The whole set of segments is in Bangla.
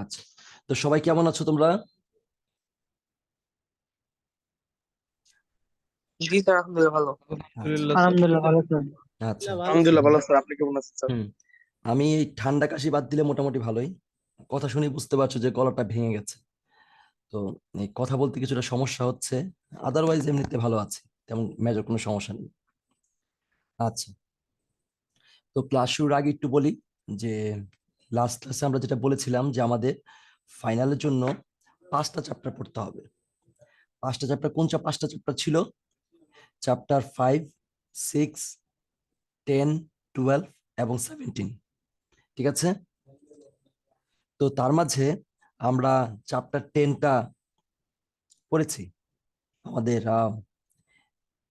আচ্ছা, তো সবাই কেমন আছো তোমরা? জি স্যার, আলহামদুলিল্লাহ ভালো। আচ্ছা আলহামদুলিল্লাহ স্যার। আলহামদুলিল্লাহ ভালো স্যার। আচ্ছা। আলহামদুলিল্লাহ ভালো স্যার, আপনি কেমন আছেন স্যার? হুম আমি এই ঠান্ডা কাশি বাদ দিলে মোটামুটি ভালোই। কথা শুনে বুঝতে পারছো যে গলাটা ভেঙে গেছে। তো এই কথা বলতে কিছুটা সমস্যা হচ্ছে। আদারওয়াইজ এমনিতে ভালো আছি, তেমন মেজর কোনো সমস্যা নেই। আচ্ছা, তো ক্লাস শুরুর আগে একটু বলি যে লাস্ট ক্লাসে আমরা যেটা বলেছিলাম যে আমাদের ফাইনালের জন্য 5টা চ্যাপ্টার পড়তে হবে। 5টা চ্যাপ্টার, কোন 5টা চ্যাপ্টার ছিল? চ্যাপ্টার 5, 6, 10, 12 এবং 17। ঠিক আছে, তো তার মাঝে আমরা চ্যাপ্টার 10টা পড়েছি আমাদের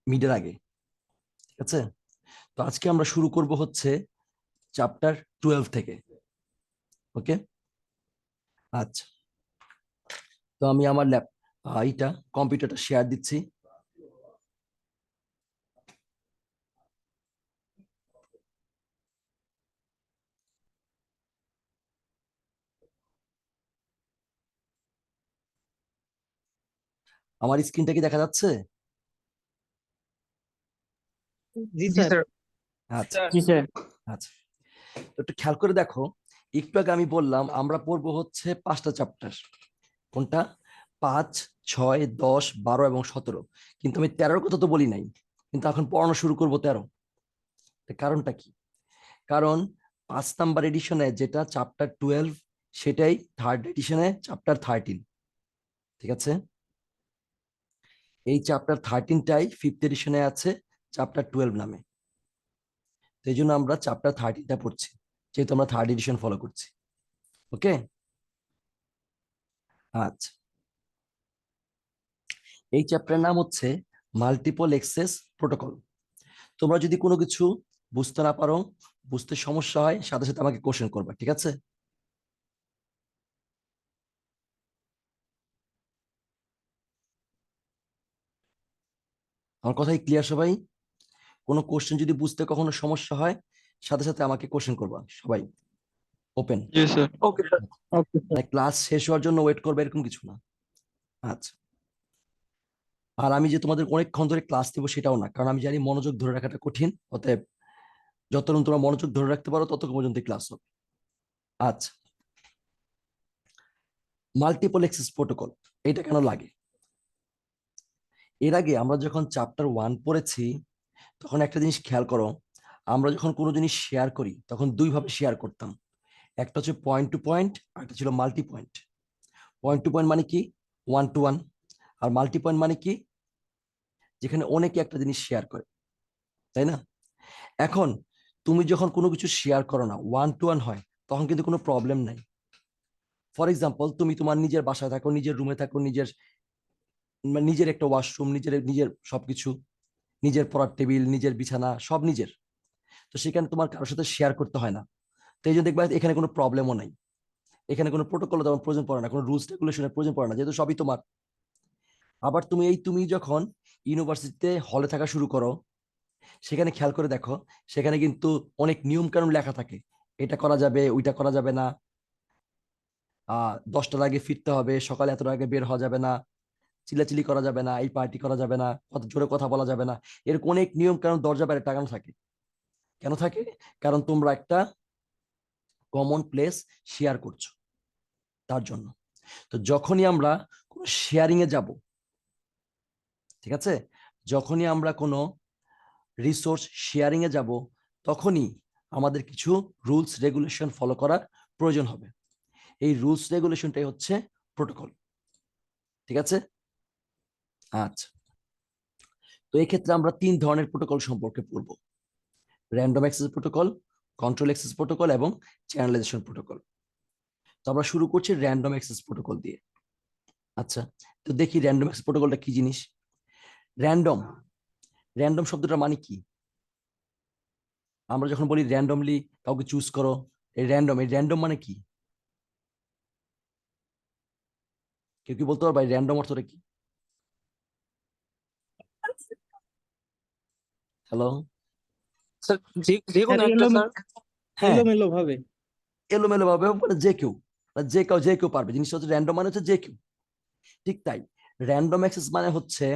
মিডের আগে। ঠিক আছে, তো আজকে আমরা শুরু করব হচ্ছে চ্যাপ্টার 12 থেকে। ওকে, আচ্ছা, তো আমি আমার এইটা কম্পিউটারটা শেয়ার দিচ্ছি। আমার স্ক্রিনটা কি দেখা যাচ্ছে? জি জি স্যার। স্যার। আচ্ছা জি স্যার। আচ্ছা, তো একটু খেয়াল করে দেখো। একটু আগে আমি বললাম আমরা পড়বো হচ্ছে 5টা চ্যাপ্টার। কোনটা? 5, 6, 10, 12 এবং 17। কিন্তু আমি 13-র কথা তো বলি নাই, কিন্তু এখন পড়ানো শুরু করবো 13। কারণটা কি? কারণ 5 নাম্বার এডিশনে যেটা চ্যাপ্টার 12, সেটাই থার্ড এডিশনে চ্যাপ্টার 13। ঠিক আছে, এই চ্যাপ্টার 13টাই ফিফথ এডিশনে আছে চ্যাপ্টার 12 নামে। তো এই জন্য আমরা চ্যাপ্টার 13টা পড়ছি, যেহেতু আমরা থার্ড এডিশন ফলো করছি। ওকে, আচ্ছা, এই চ্যাপ্টারের নাম হচ্ছে মাল্টিপল এক্সেস প্রোটোকল। তোমরা যদি কোনো কিছু বুঝতে না পারো, বুঝতে সমস্যা হয়, সাথে সাথে আমাকে কোশ্চেন করবে, ঠিক আছে? আমার কথাই ক্লিয়ার সবাই? কোনো কোশ্চেন যদি বুঝতে কখনো সমস্যা হয়, সাথে সাথে আমাকে কোশ্চেন করবা সবাই। ওপেন। জি sir. Okay sir. Okay sir. মানে ক্লাস শেষ হওয়ার জন্য ওয়েট করবে এরকম কিছু না। আচ্ছা, আর আমি যে তোমাদের অনেকক্ষণ ধরে ক্লাস দেবো সেটাও না, কারণ আমি জানি মনোযোগ ধরে রাখাটা কঠিন। অতএব যতক্ষণ তোমরা মনোযোগ ধরে রাখতে পারো ততক্ষণ পর্যন্ত ক্লাস হবে। আচ্ছা, মাল্টিপল এক্সেস প্রোটোকল এটা কেন লাগে? এর আগে আমরা যখন চ্যাপ্টার 1 পড়েছি, তখন একটা জিনিস খেয়াল করো। আমরা যখন কোনো জিনিস শেয়ার করি তখন দুইভাবে শেয়ার করতাম। একটা হচ্ছে পয়েন্ট টু পয়েন্ট, আর একটা ছিল multi point. Point to point মানে কি? 1 to 1। আর মাল্টি পয়েন্ট মানে কি? যেখানে অনেকে একটা জিনিস শেয়ার করে, তাই না? এখন তুমি যখন কোনো কিছু শেয়ার করো না, 1 to 1 হয়, তখন কিন্তু কোনো প্রবলেম নাই। ফর এক্সাম্পল, তুমি তোমার নিজের বাসায় থাকো, নিজের রুমে থাকো, নিজের মানে নিজের একটা ওয়াশরুম, নিজের নিজের সবকিছু, নিজের পড়ার টেবিল, নিজের বিছানা, সব নিজের। তো সেখানে তোমার কারোর সাথে শেয়ার করতে হয় না। তো এই জন্য দেখবা এখানে কোনো প্রবলেমও নাই। এখানে কোনো প্রোটোকল তেমন প্রয়োজন পড়ে না, কোনো রুলস রেগুলেশনের প্রয়োজন পড়ে না, যেহেতু সবই তোমার। আবার তুমি যখন ইউনিভার্সিটিতে হলে থাকা শুরু করো, সেখানে খেয়াল করে দেখো, সেখানে কিন্তু অনেক নিয়ম কানুন লেখা থাকে। এটা করা যাবে, ওইটা করা যাবে না। 10টার আগে ফিরতে হবে, সকালে এতটার আগে বের হওয়া যাবে না, চিল্লাচিল্লি করা যাবে না, এই পার্টি করা যাবে না, কত জোরে কথা বলা যাবে না। এরকম অনেক নিয়ম কানুন দরজা বাইরে টাঙানো থাকে। কেন থাকে? কারণ তোমরা একটা কমন প্লেস শেয়ার করছো, তার জন্য। তো যখনই আমরা কোনো শেয়ারিং এ যাব, ঠিক আছে, যখনই আমরা কোনো রিসোর্স শেয়ারিং এ যাব, তখনই আমাদের কিছু রুলস রেগুলেশন ফলো করার প্রয়োজন হবে। এই রুলস রেগুলেশনটাই হচ্ছে প্রোটোকল। ঠিক আছে, আচ্ছা, তো এই ক্ষেত্রে আমরা 3 ধরনের প্রোটোকল সম্পর্কে পড়বো: random access protocol, control access protocol এবং চ্যানেলাইজেশন প্রোটোকল। তো আমরা শুরু করছি র্যান্ডম অ্যাক্সেস প্রোটোকল দিয়ে। আচ্ছা, তো দেখি র্যান্ডম অ্যাক্সেস প্রোটোকলটা কি জিনিস। র্যান্ডম, র্যান্ডম শব্দটার মানে কি? আমরা যখন বলি র্যান্ডমলি কাউকে চুজ করো, এই র্যান্ডম মানে কি? কেউ কি বলতে পারবে র্যান্ডম অর্থটা কি? স্যার, যে যে কোনো স্যার একটা স্যার। হ্যাঁ, এলোমেলো ভাবে। এলোমেলো ভাবে মানে যে কেউ পারবে। জিনিসটা হচ্ছে র্যান্ডম মানে হচ্ছে যে কেউ। ঠিক তাই, র্যান্ডম অ্যাক্সেস মানে হচ্ছে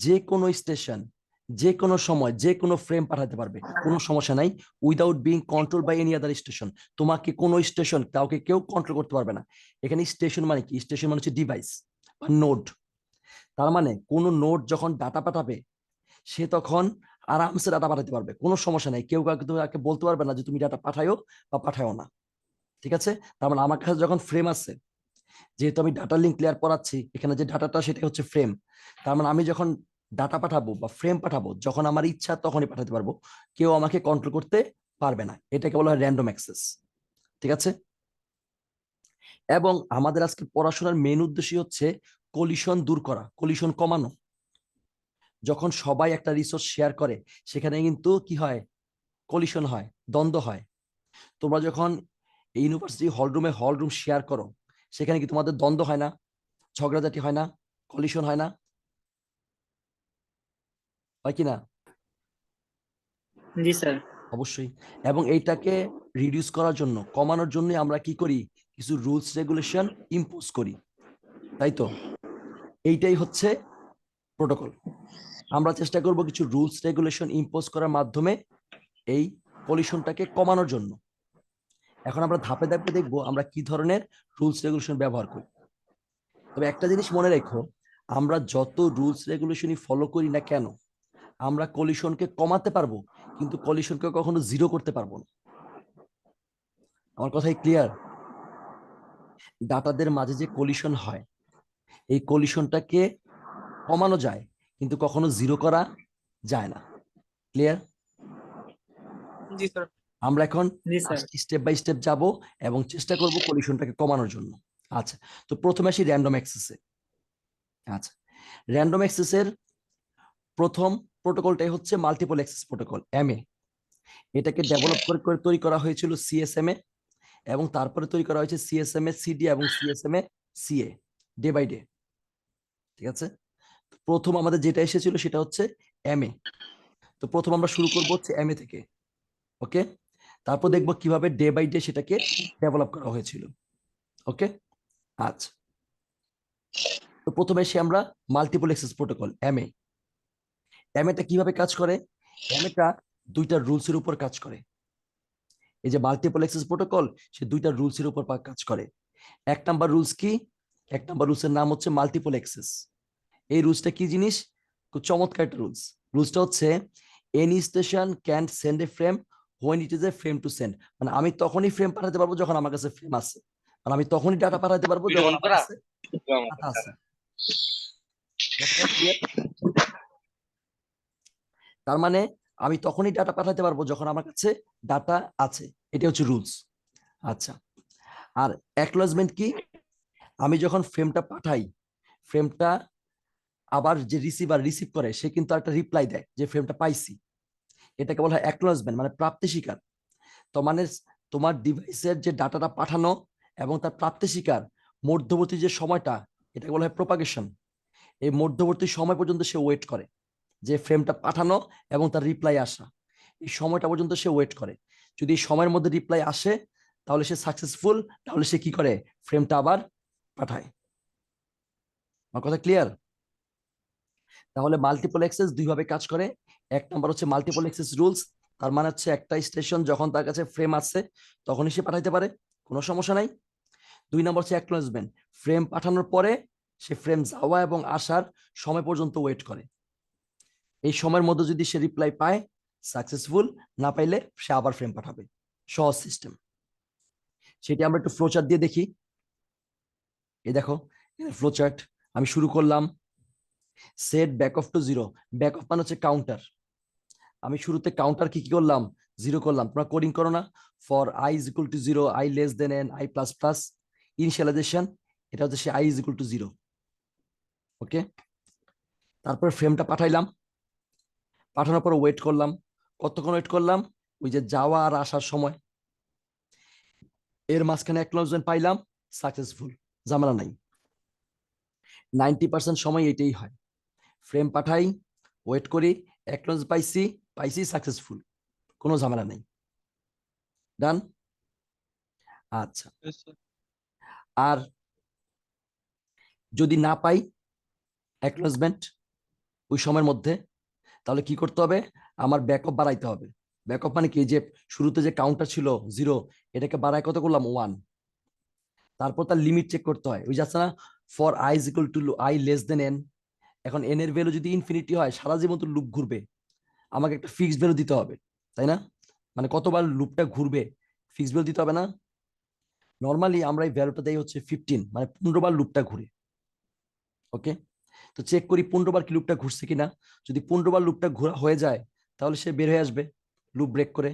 যে কোনো স্টেশন, যে কোনো সময়, যে কোনো ফ্রেম পাঠাতে পারবে, কোনো সমস্যা নাই, without being control by any other station. তোমাকে কোনো স্টেশন, কাউকে কেউ কন্ট্রোল করতে পারবে না। এখানে স্টেশন মানে কি? স্টেশন মানে হচ্ছে ডিভাইস বা নোড। তার মানে কোনো নোড যখন ডাটা পাঠাবে, সে তখন আরামসে ডাটা পাঠাতে পারবে, কোনো সমস্যা নাই। কেউ কাউকে তোমাকে বলতে পারবে না যে তুমি ডাটা পাঠায়ো বা পাঠায়ো না। ঠিক আছে? তার মানে আমার কাছে যখন ফ্রেম আছে, যেহেতু আমি ডাটা লিঙ্ক লেয়ার পড়াচ্ছি, এখানে যে ডাটাটা সেটা হচ্ছে ফ্রেম। তার মানে আমি যখন ডাটা পাঠাবো বা ফ্রেম পাঠাবো, যখন আমার ইচ্ছা তখনই পাঠাতে পারবো, কেউ আমাকে কন্ট্রোল করতে পারবে না। এটাকে বলা হয় র্যান্ডম অ্যাক্সেস। ঠিক আছে? এবং আমাদের আজকে পড়াশোনার মেইন উদ্দেশ্যই হচ্ছে কলিশন দূর করা, কলিশন কমানো। যখন সবাই একটা রিসোর্স শেয়ার করে, সেখানে কিন্তু কি হয়? কলিশন হয়, দ্বন্দ্ব হয়। তোমরা যখন ইউনিভার্সিটি হল রুম শেয়ার করো, সেখানে কি তোমাদের দ্বন্দ্ব হয় না? ঝগড়াঝাটি হয় না? কলিশন হয় না? হয় কি না? জি স্যার। অবশ্যই। এবং এইটাকে রিডিউস করার জন্য, কমানোর জন্য আমরা কি করি? কিছু রুলস রেগুলেশন ইম্পোজ করি, তাই তো? এইটাই হচ্ছে প্রোটোকল। আমরা চেষ্টা করব কিছু রুলস রেগুলেশন ইম্পোজ করার মাধ্যমে এই কলিশনটাকে কমানোর জন্য। এখন আমরা ধাপে ধাপে দেখবো আমরা কি ধরনের রুলস রেগুলেশন ব্যবহার করি। তবে একটা জিনিস মনে রেখো, আমরা যত রুলস রেগুলেশনই ফলো করি না কেন, আমরা কলিশনকে কমাতে পারবো, কিন্তু কলিশনকে কখনো জিরো করতে পারবো না। আমার কথাই ক্লিয়ার? ডাটাদের মাঝে যে কলিশন হয়, এই কলিশনটাকে কমানো যায়, কিন্তু কখনো জিরো করা যায় না। ক্লিয়ার? জি স্যার। আমরা এখন জি স্যার। স্টেপ বাই স্টেপ যাব এবং চেষ্টা করব কলিশনটাকে কমানোর জন্য। আচ্ছা, তো প্রথমে আসি র্যান্ডম অ্যাক্সেসে। আচ্ছা, র্যান্ডম অ্যাক্সেসের প্রথম প্রোটোকলটাই হচ্ছে মাল্টিপল অ্যাক্সেস প্রোটোকল, এমএ। এটাকে ডেভেলপ করে করে তৈরি করা হয়েছিল সিএসএম এ, এবং তারপরে তৈরি করা হয়েছে সিএসএম এ সিডি এবং CSM A CA, day by day. ঠিক আছে? প্রথম আমাদের যেটা এসেছিল সেটা হচ্ছে এমএ। তো প্রথম আমরা শুরু করবো হচ্ছে এমএ থেকে। ওকে? তারপর দেখবো কিভাবে ডে বাই ডে সেটাকে ডেভেলপ করা হয়েছিল। ওকে? আচ্ছা, তো প্রথমে এসে আমরা মাল্টিপল অ্যাক্সেস প্রোটোকল, এমএ। এমএটা কিভাবে কাজ করে? এমএটা দুইটা রুলসের উপর কাজ করে। এই যে মাল্টিপল অ্যাক্সেস প্রোটোকল, সে দুইটা রুলসের উপর কাজ করে। এক নাম্বার রুলস কি? এক নাম্বার রুলসের নাম হচ্ছে মাল্টিপল অ্যাক্সেস। এই রুলসটা কি জিনিস? খুব চমৎকার একটা রুলস। রুলসটা হচ্ছে any station can send A frame when it is A frame to send. মানে আমি তখনই ফ্রেম পাঠাতে পারবো যখন আমার কাছে ফ্রেম আছে, মানে আমি তখনই ডাটা পাঠাতে পারবো ভিডিও যখন অন আমার করা? কাছে ডাটা আছে। Clear? তার মানে আমি তখনই ডাটা পাঠাতে পারবো যখন আমার কাছে ডাটা আছে। এটা হচ্ছে রুলস। আচ্ছা, আর অ্যাকনলেজমেন্ট কি? আমি যখন ফ্রেমটা পাঠাই, ফ্রেমটা আবার যে রিসিভার রিসিভ করে, সে কিন্তু একটা রিপ্লাই দেয় যে ফ্রেমটা পাইছি। এটাকে বলা হয় অ্যাকনলেজমেন্ট, মানে প্রাপ্তি স্বীকার। তো মানে তোমার ডিভাইসের যে ডাটাটা পাঠানো এবং তার প্রাপ্তি স্বীকার, মধ্যবর্তী যে সময়টা, এটাকে বলা হয় প্রপাগেশন। এই মধ্যবর্তী সময় পর্যন্ত সে ওয়েট করে, যে ফ্রেমটা পাঠানো এবং তার রিপ্লাই আসা, এই সময়টা পর্যন্ত সে ওয়েট করে। যদি এই সময়ের মধ্যে রিপ্লাই আসে, তাহলে সে সাকসেসফুল, তাহলে সে কি করে? ফ্রেমটা আবার পাঠায়। আমার কথা ক্লিয়ার? তাহলে মাল্টিপল অ্যাক্সেস দুইভাবে কাজ করে। এক নাম্বার হচ্ছে মাল্টিপল অ্যাক্সেস রুলস। তার মানে হচ্ছে একটা স্টেশন যখন তার কাছে ফ্রেম আছে, তখনই সে পাঠাইতে পারে, কোনো সমস্যা নাই। দুই নম্বর হচ্ছে অ্যাকনলেজমেন্ট। ফ্রেম পাঠানোর পরে সে ফ্রেম যাওয়া এবং আসার সময় পর্যন্ত ওয়েট করে। এই সময়ের মধ্যে যদি সে রিপ্লাই পায়, সাকসেসফুল। না পাইলে সে আবার ফ্রেম পাঠাবে। সহজ সিস্টেম। সেটি আমরা একটু ফ্লোচার্ট দিয়ে দেখি। এই দেখো, ফ্লোচার্ট। আমি শুরু করলাম set back off to zero. Back off মানে হচ্ছে কাউন্টার। আমি শুরুতে কাউন্টার কি কি করলাম? জিরো করলাম। তোমরা কোডিং করো না? For i is equal to zero, i less than n, i plus plus, initialization. এটা হচ্ছে সে i is equal to zero. Okay? তারপর ফ্রেমটা পাঠাইলাম, পাঠানোর পর ওয়েট করলাম। কতক্ষণ ওয়েট করলাম? ওই যে যাওয়া আর আসার সময়। এর মাঝখানে অ্যাকনলেজমেন্ট পাইলাম, সাকসেসফুল, ঝামেলা নাই। 90% সময় এটাই হয়। ফ্রেম পাঠাই, ওয়েট করি, অ্যাকনলেজ পাইছি, পাইছি, সাকসেসফুল, কোনো ঝামেলা নেই। ডান। আচ্ছা, Yes, sir. আর যদি না পাই অ্যাকনলেজমেন্ট ওই সময়ের মধ্যে, তাহলে কি করতে হবে? আমার ব্যাকআপ বাড়াইতে হবে। ব্যাকআপ মানে কি? যে শুরুতে যে কাউন্টার ছিল 0, এটাকে বাড়ায় কত করলাম? 1। তারপর তার লিমিট চেক করতে হয়। ওই যে আছে না, for i is equal two I less than N. এখন এন এর ভ্যালু যদি ইনফিনিটি হয়, সারা জীবন তো লুপ ঘুরবে, আমাকে একটা ফিক্সড ভ্যালু দিতে হবে, তাই না? মানে কতবার লুপটা ঘুরবে ফিক্সড ভ্যালু দিতে হবে না? নর্মালি আমরা এই ভ্যালুটা দেই হচ্ছে 15, মানে 15 বার লুপটা ঘুরে। ওকে, তো চেক করি 15 বার কি লুপটা ঘুরছে কিনা। যদি 15 বার লুপটা ঘোরা হয়ে যায়, তাহলে সে বের হয়ে আসবে লুপ ব্রেক করে।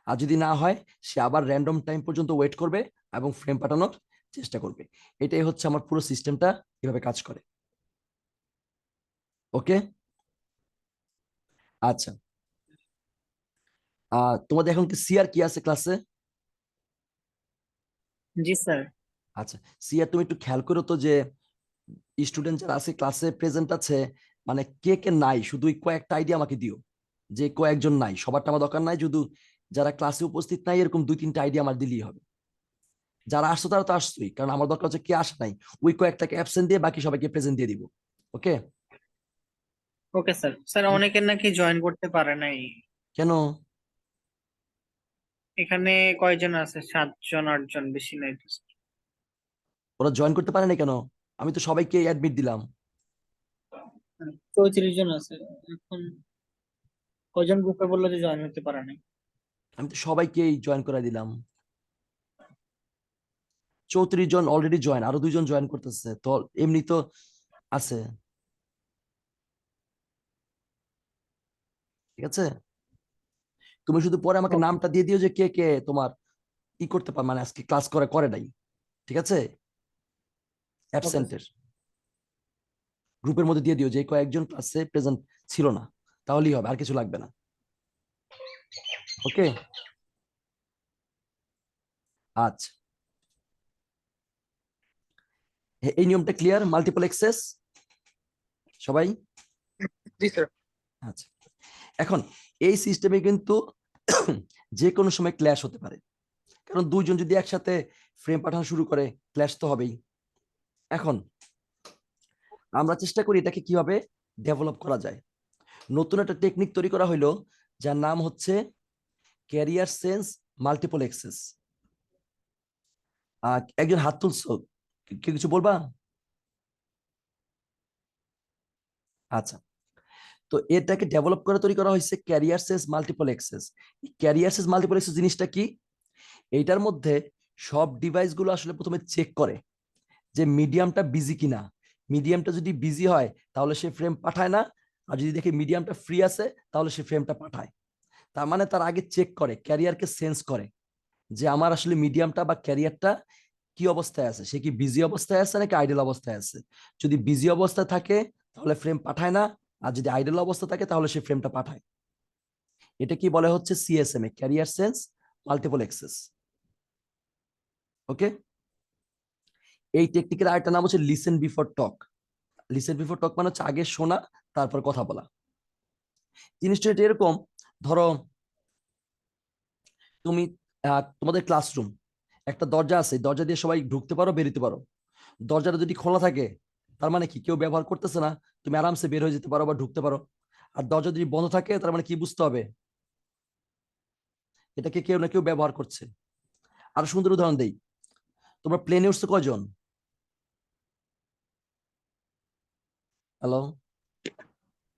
আর যদি না হয়, সে আবার র্যান্ডম টাইম পর্যন্ত ওয়েট করবে এবং ফ্রেম পাঠানোর চেষ্টা করবে। এটাই হচ্ছে আমার পুরো সিস্টেমটা কিভাবে কাজ করে। ওকে, আচ্ছা। তোমাদের এখন কি সিআর কি আছে ক্লাসে? জি স্যার। আচ্ছা, সিআর তুমি একটু খেয়াল করো তো যে স্টুডেন্ট যারা আছে ক্লাসে প্রেজেন্ট আছে, মানে কে কে নাই, শুধু ওই কয়েকটা আইডিয়া আমাকে দিও। যে কয়েকজন নাই, সবারটা আমার দরকার নাই, শুধু যারা ক্লাসে উপস্থিত নাই এরকম 2-3টা আইডিয়া আমার দিলেই হবে। যারা আসছো তারা তো আসছোই, কারণ আমার দরকার হচ্ছে কে আসে নাই, ওই কয়েকটাকে অ্যাবসেন্ট দিয়ে বাকি সবাইকে প্রেজেন্ট দিয়ে দিব। ওকে। Okay sir. স্যার অনেকের নাকি জয়েন করতে পারে নাই। কেন? এখানে কয়জন আছে? 7 জন 8 জন, বেশি নাই তো স্যার। ওরা জয়েন করতে পারে না কেন? আমি তো সবাইকে অ্যাডমিট দিলাম। 34 জন আছে এখন। কয়জন গ্রুপে বললো যে জয়েন হতে পারে নাই? আমি তো সবাইকেই জয়েন করে দিলাম। 34 জন অলরেডি জয়েন, আরো 2জন জয়েন করতেছে তো, এমনি তো আছে। ঠিক আছে, তুমি শুধু পরে আমাকে ওকে। নামটা দিয়ে দিও যে কে কে তোমার ই করতে পার, মানে আজকে ক্লাস করে করে নাই। ঠিক আছে, ওকে অ্যাবসেন্টের গ্রুপের মধ্যে দিয়ে দিও যে এই কয়েকজন ক্লাসে প্রেজেন্ট ছিল না, তাহলেই হবে, আর কিছু লাগবে না। ওকে, আচ্ছা। এই নিয়মটা ক্লিয়ার? মাল্টিপল এক্সেস সবাই? জি স্যার। আচ্ছা, এখন এই সিস্টেমে কিন্তু যে কোনো সময় ক্ল্যাশ হতে পারে, কারণ 2জন যদি একসাথে ফ্রেম পাঠানো শুরু করে, ক্ল্যাশ তো হবেই। এখন আমরা চেষ্টা করি এটাকে কিভাবে ডেভেলপ করা যায়। নতুন একটা টেকনিক তৈরি করা হইলো, যার নাম হচ্ছে ক্যারিয়ার সেন্স মাল্টিপল এক্সেস। একজন হাত তুলছো, কেউ কিছু বলবা? আচ্ছা, তো এটাকে ডেভেলপ করে তৈরি করা হয়েছে carrier sense multiple access. Carrier sense multiple access জিনিসটা কি? এইটার মধ্যে সব ডিভাইস গুলো আসলে প্রথমে চেক করে যে মিডিয়ামটা বিজি কিনা। মিডিয়ামটা যদি বিজি হয়, তাহলে সে ফ্রেম পাঠায় না। আর যদি দেখে মিডিয়ামটা ফ্রি আছে, তাহলে সে ফ্রেমটা পাঠায়। তার মানে তার আগে চেক করে, ক্যারিয়ারকে সেন্স করে যে আমার আসলে মিডিয়ামটা বা ক্যারিয়ারটা কি অবস্থায় আছে, সে কি বিজি অবস্থায় আছে নাকি আইডল অবস্থায় আছে। যদি বিজি অবস্থায় থাকে, তাহলে ফ্রেম পাঠায় না। আর যদি আইডল অবস্থা থাকে, তাহলে সে ফ্রেমটা পাঠায়। এটা কি বলে হচ্ছে সিএসএমএ, ক্যারিয়ার সেন্স মাল্টিপল এক্সেস। ওকে, এই টেকনিকের আরেকটা নাম হচ্ছে লিসেন বিফোর টক। লিসেন বিফোর টক মানে হচ্ছে আগে শোনা, তারপর কথা বলা। জিনিসটা এটা এরকম, ধরো তুমি তোমাদের ক্লাসরুম, একটা দরজা আছে, দরজা দিয়ে সবাই ঢুকতে পারো বেরোতে পারো। দরজাটা যদি খোলা থাকে, তার মানে কি কেউ ব্যবহার করতেছে না, তুমি আরামসে বের হয়ে যেতে পারো বা ঢুকতে পারো। আর দরজা যদি বন্ধ থাকে, তার মানে কি বুঝতে হবে? এটাকে কেউ না কেউ ব্যবহার করছে। আরো সুন্দর উদাহরণ দেই, তোমরা প্লেনে উঠছো কয়জন? হ্যালো?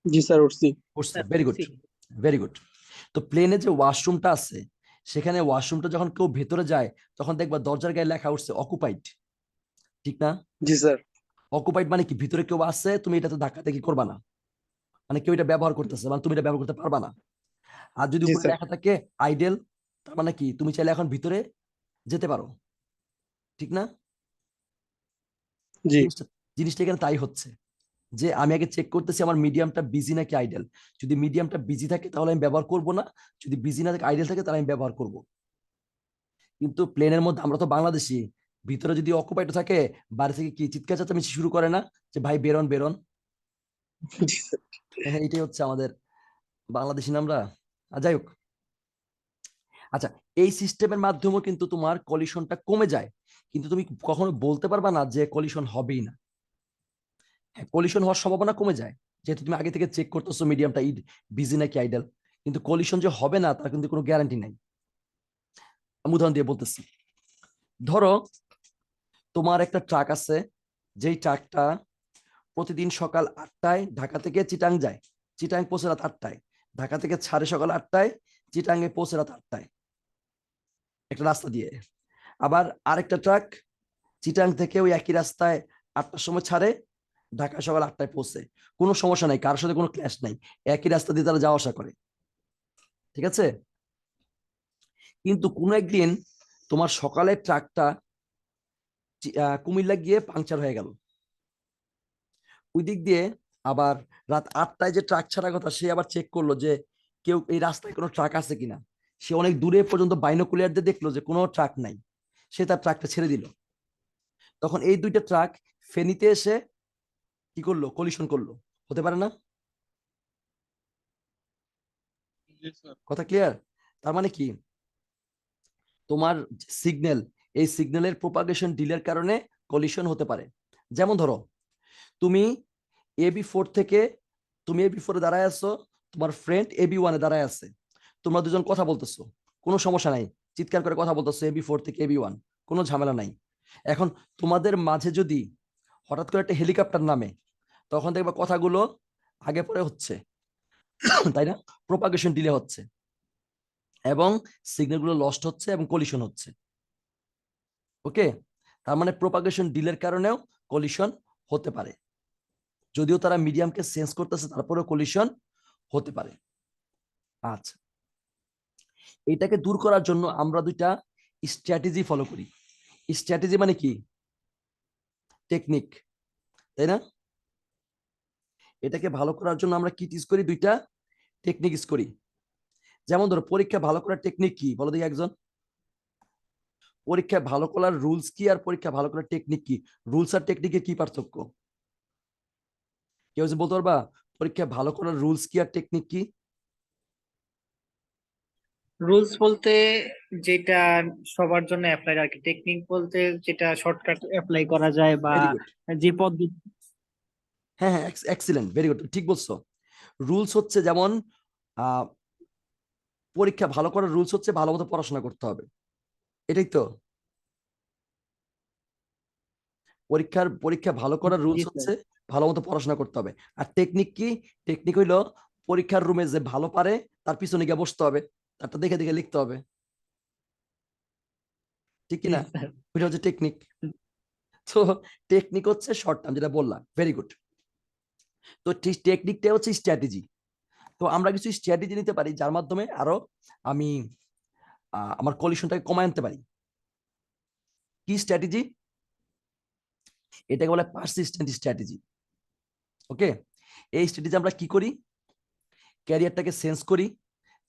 জি স্যার, উঠছি। উঠছে, স্যার ভেরি গুড, উঠছি। Very good. তো প্লেনে যে ওয়াশরুমটা আছে, সেখানে ওয়াশরুমটা যখন কেউ ভেতরে যায়, তখন দেখবা দরজার গায়ে লেখা উঠছে অকুপাইড, ঠিক না? জি স্যার। অকুপাইড মানে কি? ভিতরে কেউ আছে, তুমি এটাতে ধাক্কা দেখি করবা না, মানে কেউ এটা ব্যবহার করতেছে, মানে তুমি এটা ব্যবহার করতে পারবা না। আর যদি জি উপরে স্যার। লেখা থাকে আইডেল, তার মানে কি তুমি চাইলে এখন ভিতরে যেতে পারো, ঠিক না? জি। জিনিসটা জিনিসটা এখানে তাই হচ্ছে, যে আমি আগে চেক করতেছি আমার মিডিয়ামটা বিজি নাকি আইডেল। যদি মিডিয়ামটা বিজি থাকে, তাহলে আমি ব্যবহার করব না। যদি বিজি না থাকে, আইডেল থাকে, তাহলে আমি ব্যবহার করব। কিন্তু প্লেনের মধ্যে আমরা তো বাংলাদেশি, ভিতরে যদি অকুপাইড থাকে, বাইরে থেকে কি চিৎকার চেঁচামেচি শুরু করে না, যে ভাই বেরোন বেরোন। জি স্যার। হ্যাঁ, এটাই হচ্ছে আমাদের বাংলাদেশি নামরা। আর যাই হোক, আচ্ছা, এই সিস্টেমের মাধ্যমেও কিন্তু তোমার কলিশনটা কমে যায়, কিন্তু তুমি কখনো বলতে পারবা না যে কলিশন হবেই না। হ্যাঁ, কলিশন হওয়ার সম্ভাবনা কমে যায়, যেহেতু তুমি আগে থেকে চেক করতেছো মিডিয়ামটা বিজি নাকি আইডল। কিন্তু কলিশন যে হবে না তার কিন্তু কোনো গ্যারান্টি নাই। আমি উদাহরণ দিয়ে বলতেছি। ধরো তোমার একটা ট্রাক আছে, যেই ট্রাকটা প্রতিদিন সকাল 8টায় ঢাকা থেকে চিটাং যায়, চিটাং পৌঁছে রাত 8টায়, ঢাকা থেকে ছাড়ে সকাল 8টায়, চিটাংয়ে পৌঁছে রাত 8টায়, একটা রাস্তা দিয়ে। আবার আরেকটা ট্রাক চিটাং থেকে ওই একই রাস্তায় 8টার সময় ছাড়ে, ঢাকা সকাল 8টায় পৌঁছে। কোনো সমস্যা নাই, কারোর সাথে কোনো ক্ল্যাশ নাই, একই রাস্তা দিয়ে তারা যাওয়া আসা করে। ঠিক আছে? কিন্তু কোনো একদিন তোমার সকালের ট্রাকটা কুমিল্লা গিয়ে পাংচার হয়ে গেল, ওই দিক দিয়ে আবার রাত 8টায় যে ট্রাক ছাড়ার কথা, সে আবার চেক করলো যে কেউ এই রাস্তায় কোনো ট্রাক আছে কিনা। সে অনেক দূরে পর্যন্ত বাইনোকুলার দিয়ে দেখলো যে কোনো ট্রাক নাই, সে তার ট্রাকটা ছেড়ে দিল। তখন এই দুইটা ট্রাক ফেনীতে এসে কি করলো, কলিশন করলো। হতে পারে না? জি স্যার। কথা ক্লিয়ার? তার মানে কি, তোমার সিগন্যাল, এই সিগন্যালের প্রোপাগেশন ডিলের কারণে কলিশন হতে পারে। যেমন ধরো তুমি AB4 থেকে, তুমি AB4-এ দাঁড়ায় আছো, তোমার ফ্রেন্ড AB1-এ দাঁড়ায় আছে, তোমরা দুজন কথা বলতেছো, কোনো সমস্যা নাই, চিৎকার করে কথা বলতেছো AB4 থেকে AB1, কোনো ঝামেলা নাই। এখন তোমাদের মাঝে যদি হঠাৎ করে একটা হেলিকপ্টার নামে, তখন দেখবে কথাগুলো আগে পরে হচ্ছে, তাই না? প্রোপাগেশন ডিলে হচ্ছে এবং সিগন্যালগুলো লস্ট হচ্ছে এবং কলিশন হচ্ছে। ওকে, তার মানে প্রোপাগেশন ডিলের কারণেও কলিশন হতে পারে। যদিও তারা মিডিয়ামকে সেন্স করতেছে, তারপরেও কলিশন হতে পারে। আচ্ছা, এটাকে দূর করার জন্য আমরা দুইটা স্ট্র্যাটেজি ফলো করি। স্ট্র্যাটেজি মানে কি? টেকনিক, তাই না? এটাকে ভালো করার জন্য আমরা কি ইউজ করি? দুইটা টেকনিক ইউজ করি। যেমন ধরো, পরীক্ষা ভালো করার টেকনিক কি বলো দেখি একজন। পরীক্ষা ভালো করার রুলস কি আর পরীক্ষা ভালো করার টেকনিক কি? রুলস আর টেকনিকের কি পার্থক্য? কেউ যে বলতে পারবা পরীক্ষা ভালো করার রুলস কি আর টেকনিক কি? রুলস বলতে যেটা সবার জন্য অ্যাপ্লাই, আর কি টেকনিক বলতে যেটা শর্টকাট অ্যাপ্লাই করা যায় বা ভেরি গুড। যে পদ্ধতি। হ্যাঁ হ্যাঁ, এক্সিলেন্ট, ভেরি গুড, ঠিক বলছো। রুলস হচ্ছে যেমন আহ পরীক্ষা ভালো করার রুলস হচ্ছে ভালো মতো পড়াশোনা করতে হবে, এটাই তো। পরীক্ষা ভালো করার জি রুলস স্যার। হচ্ছে ভালো মতো পড়াশোনা করতে হবে। আর টেকনিক কি? টেকনিক হইলো পরীক্ষার রুমে যে ভালো পারে তার পিছনে গিয়ে বসতে হবে, তারটা দেখে দেখে লিখতে হবে, ঠিক জি কিনা? স্যার। ওইটা হচ্ছে টেকনিক। তো টেকনিক হচ্ছে শর্ট টার্ম, যেটা বললাম, ভেরি গুড। তো টেকনিকটা হচ্ছে স্ট্র্যাটেজি। তো আমরা কিছু স্ট্র্যাটেজি নিতে পারি যার মাধ্যমে আরো আমি আমার কলিশনটাকে কমায় আনতে পারি। কি স্ট্র্যাটেজি? এটাকে বলে পারসিস্টেন্ট স্ট্র্যাটেজি। ওকে, এই স্ট্র্যাটেজি আমরা কি করি? ক্যারিয়ারটাকে সেন্স করি,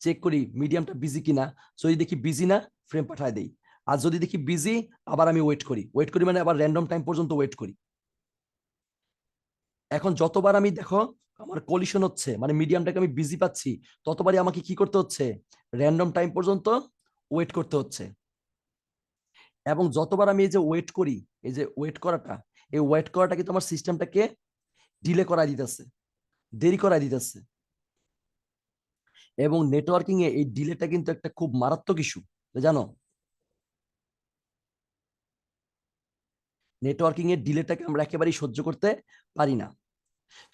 চেক করি মিডিয়ামটা বিজি কিনা। যদি দেখি বিজি না, ফ্রেম পাঠায় দেই। আর যদি দেখি বিজি, আবার আমি ওয়েট করি মানে আবার র্যান্ডম টাইম পর্যন্ত ওয়েট করি। এখন যতবার আমি দেখো আমার কলিশন হচ্ছে, মানে মিডিয়ামটাকে আমি বিজি পাচ্ছি, ততবারই আমাকে কি করতে হচ্ছে? র্যান্ডম টাইম পর্যন্ত ওয়েট করতে হচ্ছে। এবং যতবার আমি এই যে ওয়েট করি, এই যে ওয়েট করাটা, এই ওয়েট করাটা কিন্তু আমার সিস্টেমটাকে ডিলে করাই দিতেছে, দেরি করাই দিতেছে। এবং নেটওয়ার্কিং এ এই ডিলেটা কিন্তু একটা খুব মারাত্মক ইস্যু, জানো? নেটওয়ার্কিং এর ডিলেটাকে আমরা একেবারেই সহ্য করতে পারি না।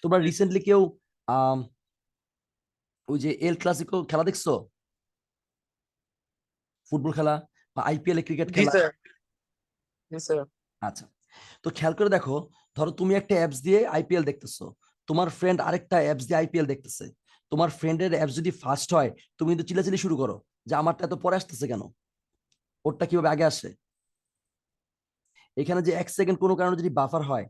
তোমরা রিসেন্টলি কেউ আহ ওই যে এল ক্লাসিকো খেলা দেখছো? ফুটবল খেলা বা আইপিএল এ ক্রিকেট জি খেলা? স্যার। জি স্যার। আচ্ছা, তো খেয়াল করে দেখো, ধরো তুমি একটা অ্যাপস দিয়ে আইপিএল দেখতেছো, তোমার ফ্রেন্ড আরেকটা অ্যাপস দিয়ে আইপিএল দেখতেছে। তোমার ফ্রেন্ডের অ্যাপস যদি ফার্স্ট হয়, তুমি কিন্তু চিল্লাচিল্লি শুরু করো যে আমারটা এত পরে আসতেছে কেন, ওরটা কিভাবে আগে আসে। এখানে যে 1 সেকেন্ড কোনো কারণে যদি বাফার হয়,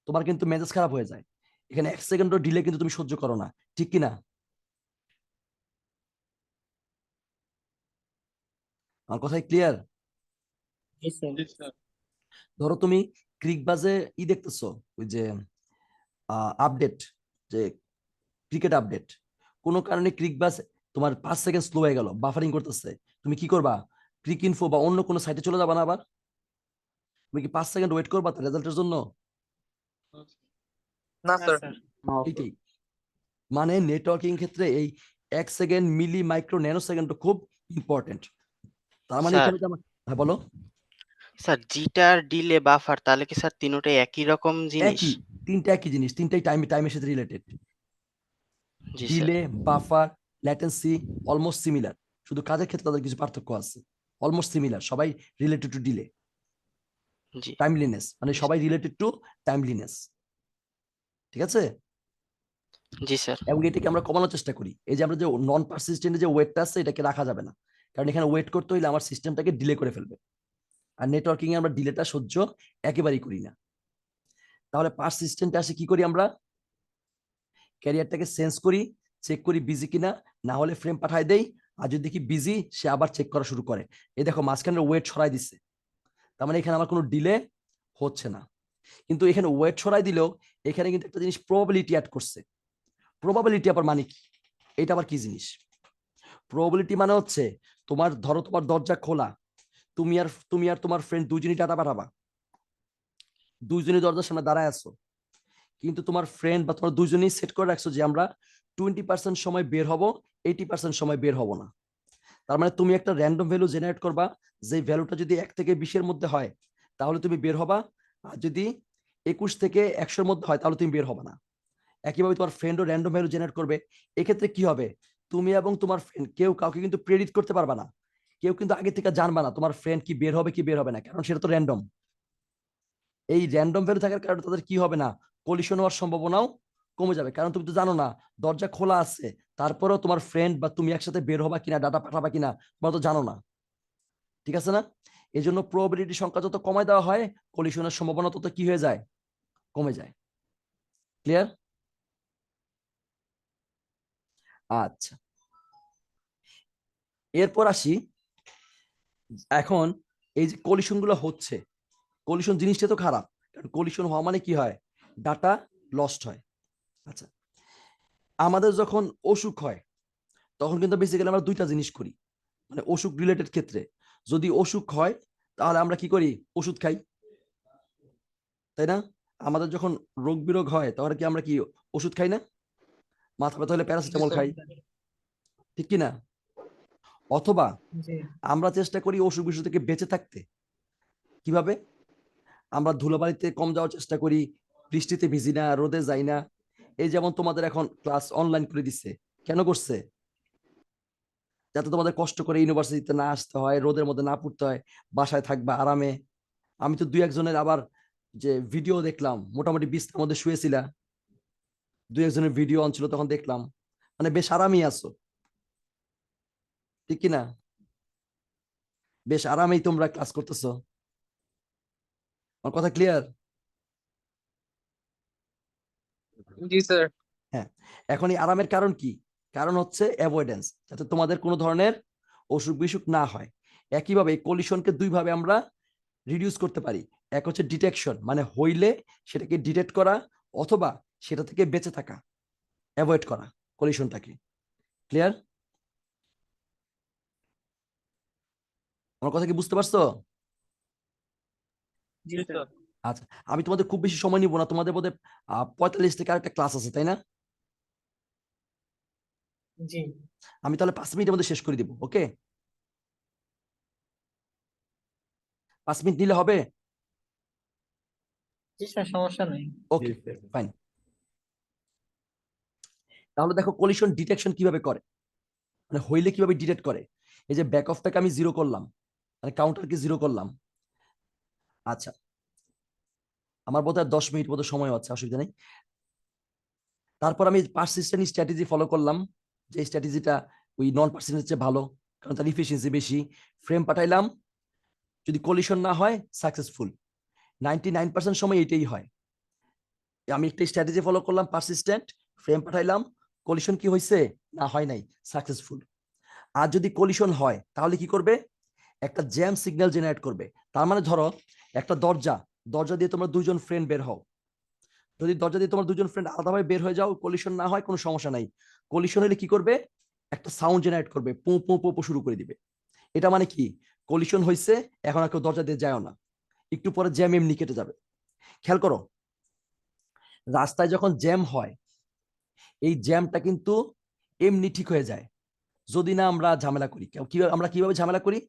তোমার কিন্তু মেজাজ খারাপ হয়ে যায়। এখানে 1 সেকেন্ডও ডিলে কিন্তু তুমি সহ্য করো না, ঠিক কিনা? আমার কথাই ক্লিয়ার? জি স্যার। জি স্যার। ধরো তুমি ক্রিকবাজে দেখতেছো, ওই যে আপডেট, যে ক্রিকেট আপডেট, কোনো কারণে ক্রিকবাজ তোমার 5 সেকেন্ড স্লো হয়ে গেল, বাফারিং করতেছে, তুমি কি করবা? ক্লিক ইনফো বা অন্য কোনো সাইটে চলে যাবা না আবার? তুমি কি 5 সেকেন্ড ওয়েট করবা তার রেজাল্টের জন্য? না না স্যার। স্যার। এইটাই মানে নেটওয়ার্কিং ক্ষেত্রে এই 1 সেকেন্ড, মিলি, মাইক্রো, ন্যানো সেকেন্ড খুব ইম্পর্টেন্ট। তার মানে স্যার এখানে যে হ্যাঁ বলো। স্যার জিটার ডিলে বাফার তাহলে কি স্যার তিনটাই একই রকম জিনিস? একই, তিনটা একই জিনিস, তিনটাই টাইমের সাথে রিলেটেড। জি sir. Delay, buffer, latency almost similar, শুধু কাজের ক্ষেত্রে তাদের কিছু পার্থক্য আছে। অলমোস্ট সিমিলার, সবাই রিলেটেড টু ডিলে, জি টাইমলিনেস, মানে সবাই রিলেটেড টু টাইমলিনেস। ঠিক আছে? জি স্যার। এবং এটাকে আমরা কমানোর চেষ্টা করি। এই যে আমরা যে নন পারসিস্টেন্টে যে ওয়েটটা আছে এটাকে রাখা যাবে না, কারণ এখানে ওয়েট করতে হইলে আমার সিস্টেমটাকে ডিলে করে ফেলবে। আর নেটওয়ার্কিং এ আমরা ডিলেটা সহ্য একেবারেই করি না। তাহলে পারসিস্টেন্টে আসে কি করি আমরা? ক্যারিয়ারটাকে সেন্স করি, চেক করি বিজি কিনা, না হলে ফ্রেম পাঠাই দেই। আর যদি দেখি বিজি, সে আবার চেক করা শুরু করে। এই দেখো মাঝখানে ওয়েট সরাই দিচ্ছে, তার মানে এখানে আমার কোনো ডিলে হচ্ছে না। কিন্তু এখানে ওয়েট সরাই দিলেও এখানে কিন্তু একটা জিনিস প্রবাবিলিটি অ্যাড করছে। প্রবাবিলিটি আবার মানে কি? এটা আবার কি জিনিস? প্রবাবিলিটি মানে হচ্ছে তোমার ধরো তোমার দরজা খোলা, তুমি আর তোমার ফ্রেন্ড দুইজনই ডাটা পাঠাবা, দুইজনই দরজার সামনে দাঁড়ায় আছো, কিন্তু তোমার ফ্রেন্ড বা তোমার দুইজনই সেট করে রাখছো যে আমরা 20% সময় বের হব, 80% সময় বের হব না। তার মানে তুমি একটা র্যান্ডম ভ্যালু জেনারেট করবা, যে ভ্যালুটা যদি 1 থেকে 20-এর মধ্যে হয় তাহলে তুমি বের হবা, আর যদি 21 থেকে 100-এর মধ্যে হয় তাহলে তুমি বের হবা না। একইভাবে তোমার ফ্রেন্ডও র্যান্ডম ভ্যালু জেনারেট করবে। এক্ষেত্রে কি হবে? তুমি এবং তোমার ফ্রেন্ড কেউ কাউকে কিন্তু প্রেডিক্ট করতে পারবা না, কেউ কিন্তু আগে থেকে জানবা না তোমার ফ্রেন্ড কি বের হবে কি বের হবে না, কারণ সেটা তো র্যান্ডম। এই র্যান্ডম ভ্যালু থাকার কারণে তাদের কি হবে না, কলিশন হওয়ার সম্ভাবনাও কমে যাবে, কারণ তুমি তো জানো না দরজা খোলা আছে, তারপরেও তোমার ফ্রেন্ড বা তুমি একসাথে বের হবা কিনা, ডাটা পাঠাবা কিনা, তোমরা তো জানো না। ঠিক আছে না? এই জন্য প্রবাবিলিটি সংখ্যা যত কমায় দেওয়া হয়, কলিশনের সম্ভাবনা তত কি হয়ে যায়, কমে যায়। ক্লিয়ার? আচ্ছা, এরপর আসি। এখন এই যে কলিশন গুলো হচ্ছে, কলিশন জিনিসটা তো খারাপ, কারণ কলিশন হওয়া মানে কি হয়, ডাটা লস্ট হয়। আচ্ছা, আমাদের যখন অসুখ হয় তখন কিন্তু বেসিক্যালি আমরা দুইটা জিনিস করি, মানে অসুখ রিলেটেড ক্ষেত্রে যদি অসুখ হয় তাহলে আমরা কি করি, ওষুধ খাই, তাই না? আমাদের যখন রোগ বিরোগ হয় তখন কি আমরা কি ওষুধ খাই না? মাথা ব্যথা হলে জি প্যারাসিটামল স্যার। খাই, ঠিক কি না? অথবা জি আমরা চেষ্টা করি অসুখ বিসুখ থেকে বেঁচে থাকতে। কিভাবে? আমরা ধুলোবালিতে কম যাওয়ার চেষ্টা করি, বৃষ্টিতে ভিজি না, রোদে যাই না। এই যেমন তোমাদের এখন ক্লাস অনলাইন করে দিচ্ছে, কেন করছে? যাতে তোমাদের কষ্ট করে ইউনিভার্সিটিতে না আসতে হয়, রোদের মধ্যে না পড়তে হয়, বাসায় থাকবা আরামে। আমি তো দুই একজনের আবার যে ভিডিও দেখলাম, মোটামুটি বিছনার মধ্যে শুয়েছিলা, দুই একজনের ভিডিও অন ছিল, তখন দেখলাম মানে বেশ আরামই আছো, ঠিক কিনা? বেশ আরামেই তোমরা ক্লাস করতেছো। আমার কথা ক্লিয়ার? জি স্যার। হ্যাঁ। এখন এই আরামের কারণ কি? কারণ হচ্ছে অ্যাভয়েডেন্স, যাতে তোমাদের কোনো ধরনের অসুখ বিসুখ না হয়। একইভাবে এই কলিশনকে দুই ভাবে আমরা রিডিউস করতে পারি। এক হচ্ছে ডিটেকশন, মানে হইলে সেটাকে ডিটেক্ট করা, অথবা সেটা থেকে বেঁচে থাকা, অ্যাভয়েড করা কলিশনটাকে। ক্লিয়ার? আমার কথা কি বুঝতে পারছো? জি জি স্যার। স্যার। আচ্ছা, আমি তোমাদের খুব বেশি সময় নিব না, তোমাদের বোধহয় 45 থেকে আরেকটা ক্লাস আছে, তাই না? জি আমি তাহলে 5 মিনিটের মধ্যে শেষ করে দিব, ওকে? 5 মিনিট নিলে হবে? জি স্যার, সমস্যা নেই। ওকে, ফাইন। তাহলে দেখো কলিশন ডিটেকশন কিভাবে করে, মানে হইলে কিভাবে ডিটেক্ট করে। এই যে ব্যাক অফটাকে আমি জিরো করলাম, মানে কাউন্টারকে জিরো করলাম। আচ্ছা, আমার বোধহয় 10 মিনিট মতো সময় আছে, অসুবিধা নেই। তারপর আমি পারসিস্টেন্ট স্ট্র্যাটেজি ফলো করলাম, যে স্ট্র্যাটেজিটা ওই নন পারসিস্টেন্ট চেয়ে ভালো, কারণ তার ইফিসিয়েন্সি বেশি। ফ্রেম পাঠাইলাম, যদি কলিশন না হয় সাকসেসফুল, 99% সময় এটাই হয়। আমি একটা স্ট্র্যাটেজি ফলো করলাম পারসিস্টেন্ট, ফ্রেম পাঠাইলাম, কলিশন কি হয়েছে, না হয় নাই, সাকসেসফুল। আর যদি কলিশন হয় তাহলে কি করবে, একটা জ্যাম সিগন্যাল জেনারেট করবে। তার মানে ধরো একটা দরজা, দরজা দিয়ে তোমরা দুইজন ফ্রেন্ড বের হও, যদি দরজা দিয়ে তোমার দুজন ফ্রেন্ড আলাদাভাবে বের হয়ে যাও, কলিশন না হয় কোনো সমস্যা নাই। কলিশন হলে কি করবে, একটা সাউন্ড জেনারেট করবে, পো পো পো পো শুরু করে দিবে। এটা মানে কি, কলিশন হয়েছে, এখন আর কেউ দরজা দিয়ে যায়ও না, একটু পরে জ্যাম এমনি কেটে যাবে। খেয়াল করো, রাস্তায় যখন জ্যাম হয়, এই জ্যামটা কিন্তু এমনি ঠিক হয়ে যায় যদি না আমরা ঝামেলা করি। কিভাবে আমরা কিভাবে ঝামেলা করি?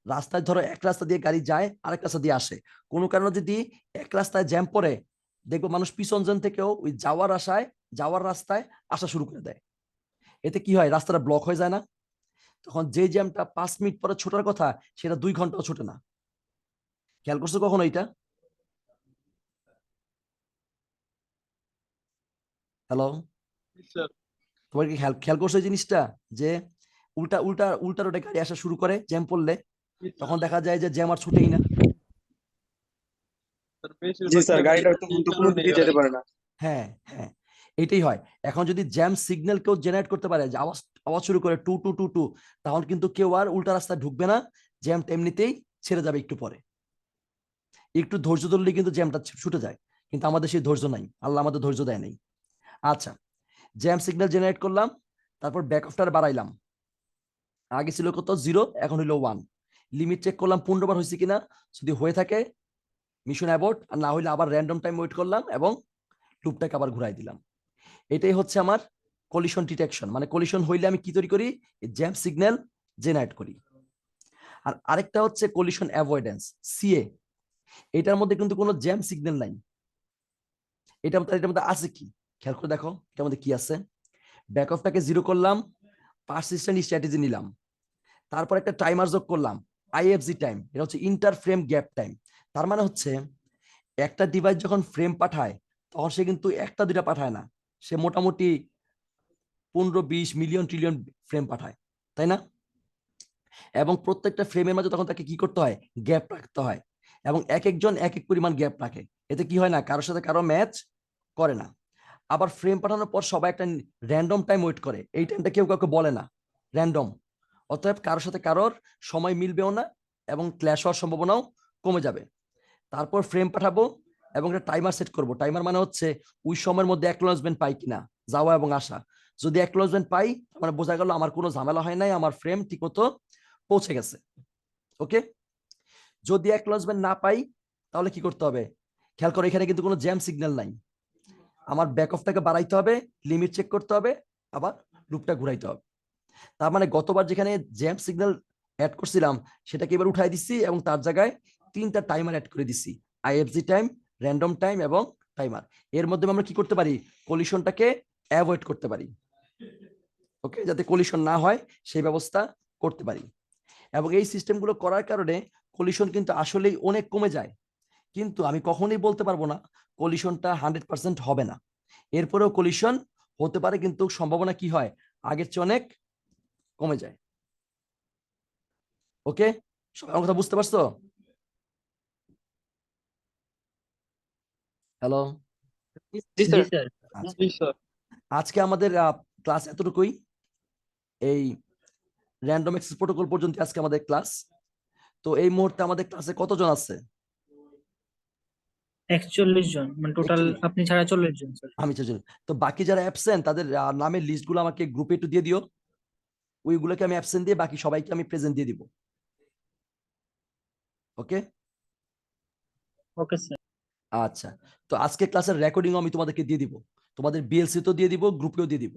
রাস্তায় ধরো এক রাস্তা দিয়ে গাড়ি যায়, আরেক রাস্তা দিয়ে আসে, কোনো কারণে যদি এক রাস্তায় জ্যাম পড়ে, দেখবো মানুষ পিছন জন থেকেও ওই যাওয়ার রাস্তায় আসা শুরু করে দেয়। এতে কি হয়, রাস্তাটা ব্লক হয়ে যায় না? তখন যে জ্যামটা 5 মিনিট পরে ছোটার কথা, সেটা 2 ঘন্টাও ছোটে না। খেয়াল করছো কখনো এটা? Hello, sir. তোমার কি খেয়াল খেয়াল করছো এই জিনিসটা, যে উল্টা উল্টা উল্টা রোডে গাড়ি আসা শুরু করে জ্যাম পড়লে, তখন দেখা যায় যে জ্যাম আর ছুটেই না। জি স্যার, গাড়িটা তখন তো কোনো দিকে যেতে পারে না। হ্যাঁ হ্যাঁ, এটাই হয়। এখন যদি জ্যাম সিগন্যাল কেউ জেনারেট করতে পারে, যে আওয়াজ আওয়াজ শুরু করে টু টু টু টু, তখন কিন্তু কেউ আর উল্টা রাস্তায় ঢুকবে না, জ্যামটা এমনিতেই ছেড়ে যাবে একটু পরে। একটু ধৈর্য ধরলে কিন্তু জ্যামটা ছুটে যায়, কিন্তু আমাদের সেই ধৈর্য নাই, আল্লাহ আমাদের ধৈর্য দেয় নাই। আচ্ছা, জ্যাম সিগন্যাল জেনারেট করলাম, তারপর ব্যাক অফটার বাড়াইলাম। আগে ছিল কত, 0, এখন হইলো 1। লিমিট চেক করলাম 15 বার হয়েছে কিনা, যদি হয়ে থাকে মিশন অ্যাবর্ট, আর না হইলে আবার র্যান্ডম টাইম ওয়েট করলাম এবং লুপটাকে আবার ঘুরাই দিলাম। এটাই হচ্ছে আমার কলিশন ডিটেকশন। মানে কলিশন হইলে আমি কি তৈরি করি, জ্যাম সিগন্যাল জেনারেট করি। আর আরেকটা হচ্ছে কলিশন অ্যাভয়েডেন্স, সিএ। এটার মধ্যে কিন্তু কোনো জ্যাম সিগন্যাল নাই। এটার মধ্যে আছে কি, খেয়াল করে দেখো এটার মধ্যে কি আছে। ব্যাক অফটাকে 0 করলাম, পারসিস্টেন্ট স্ট্র্যাটেজি নিলাম, তারপর একটা টাইমার যোগ করলাম, আইএফজি টাইম। এটা হচ্ছে ইন্টার ফ্রেম গ্যাপ টাইম। তার মানে হচ্ছে একটা ডিভাইস যখন ফ্রেম পাঠায়, তখন সে কিন্তু একটা দুইটা পাঠায় না, সে মোটামুটি 15-20 মিলিয়ন ট্রিলিয়ন ফ্রেম পাঠায়, তাই না? এবং প্রত্যেকটা ফ্রেমের মাঝে তখন তাকে কি করতে হয়, গ্যাপ রাখতে হয়, এবং এক একজন এক এক পরিমাণ গ্যাপ রাখে। এতে কি হয় না, কারোর সাথে কারো ম্যাচ করে না। আবার ফ্রেম পাঠানোর পর সবাই একটা র্যান্ডম টাইম ওয়েট করে, এই টাইমটা কেউ কাউকে বলে না, র্যান্ডম। অতএব কারোর সাথে কারোর সময় মিলবেও না এবং ক্ল্যাশ হওয়ার সম্ভাবনাও কমে যাবে। তারপর ফ্রেম পাঠাবো এবং একটা টাইমার সেট করব। টাইমার মানে হচ্ছে ওই সময়ের মধ্যে অ্যাকনোলেজমেন্ট পাই কিনা, যাওয়া এবং আসা। যদি অ্যাকনোলেজমেন্ট পাই, মানে বোঝা গেল আমার কোনো ঝামেলা হয় নাই, আমার ফ্রেম ঠিকমতো পৌঁছে গেছে। ওকে, যদি অ্যাকনোলেজমেন্ট না পাই, তাহলে কি করতে হবে? খেয়াল করো, এখানে কিন্তু কোনো জ্যাম সিগন্যাল নাই, আমার ব্যাক অফটাকে বাড়াইতে হবে, লিমিট চেক করতে হবে, আবার লুপটা ঘুরাইতে হবে। তার মানে গতবার যেখানে জ্যাম সিগন্যাল অ্যাড করছিলাম, সেটাকে এবার উঠাই দিচ্ছি এবং তার জায়গায় 3টা টাইমার অ্যাড করে দিচ্ছি, আইএফজি টাইম, র্যান্ডম টাইম এবং টাইমার। এর মধ্যে আমরা কি করতে পারি, কলিশনটাকে অ্যাভয়েড করতে পারি। ওকে, যাতে কলিশন না হয় সেই ব্যবস্থা করতে পারি। এবং এই সিস্টেমগুলো করার কারণে কলিশন কিন্তু আসলেই অনেক কমে যায়। কিন্তু আমি কখনোই বলতে পারবো না কলিশনটা 100% হবে না। এরপরেও কলিশন হতে পারে, কিন্তু সম্ভাবনা কি হয়, আগের চেয়ে অনেক কমে যায়। ওকে, সবাই আমার কথা বুঝতে পারছো? হ্যালো, জি জি স্যার। স্যার। আচ্ছা, জি স্যার। আজকে আমাদের ক্লাস এতটুকুই। এই র্যান্ডম অ্যাক্সেস প্রোটোকল পর্যন্ত আজকে আমাদের ক্লাস। তো এই মুহূর্তে আমাদের ক্লাসে কতজন আছে? 41 জন, মানে টোটাল 41। আপনি ছাড়া 40 জন স্যার। আমি চাইছিলাম, তো বাকি যারা অ্যাবসেন্ট তাদের নামের লিস্টগুলো আমাকে গ্রুপে একটু দিয়ে দিও। ওইগুলোকে আমি অ্যাবসেন্ট দিয়ে বাকি সবাইকে আমি প্রেজেন্ট দিয়ে দিব। ওকে, ওকে স্যার। আচ্ছা। তো আজকে ক্লাসের রেকর্ডিং আমি তোমাদেরকে দিয়ে দিব, তোমাদের বিএলসি তো দিয়ে দিব, গ্রুপেও দিয়ে দিব।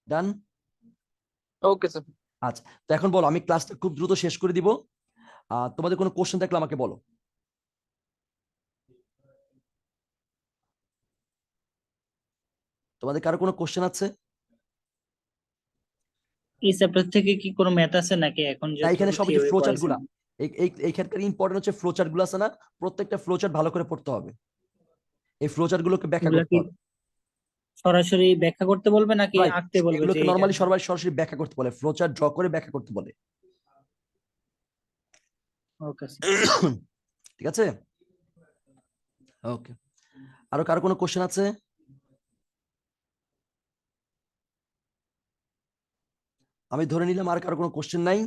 ডান? Okay sir. আচ্ছা, তো এখন বলো, আমি ক্লাসটা খুব দ্রুত শেষ করে দিব। তোমাদের কোনো কোশ্চেন থাকলে আমাকে বলো। তোমাদের কারো কোনো কোশ্চেন আছে? এই চ্যাপ্টার থেকে কি কোনো ম্যাথ আছে নাকি এখন না, এখানে যেহেতু সব হচ্ছে থিওরি ফ্লো চার্ট পড়াইছেন? গুলা। এইখানকার ইম্পর্টেন্ট হচ্ছে ফ্লো চার্ট গুলো আছে না, প্রত্যেকটা ফ্লো চার্ট ভালো করে পড়তে হবে, এই ফ্লো চার্ট গুলোকে ব্যাখ্যা এগুলা করতে কি হবে। সরাসরি ব্যাখ্যা করতে বলবে নাকি রাইট, আঁকতে বলবে যে এগুলোকে এটা? নর্মালি সবাই সরাসরি ব্যাখ্যা করতে বলে, ফ্লো চার্ট ড্র করে ব্যাখ্যা করতে বলে। Okay sir. ঠিক আছে, ওকে। আরো কারো কোনো কোশ্চেন আছে? আমি ধরে নিলাম আর কারো কোনো কোশ্চেন নাই।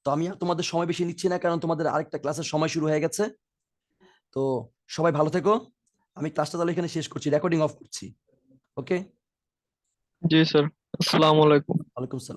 তো আমি আর তোমাদের সময় বেশি নিচ্ছি না, কারণ তোমাদের আরেকটা ক্লাসের সময় শুরু হয়ে গেছে। তো সবাই ভালো থেকো। আমি ক্লাসটা তাহলে এখানে শেষ করছি, রেকর্ডিং অফ করছি। ওকে। জি স্যার, আসসালামু আলাইকুম। ওয়ালাইকুম সালাম।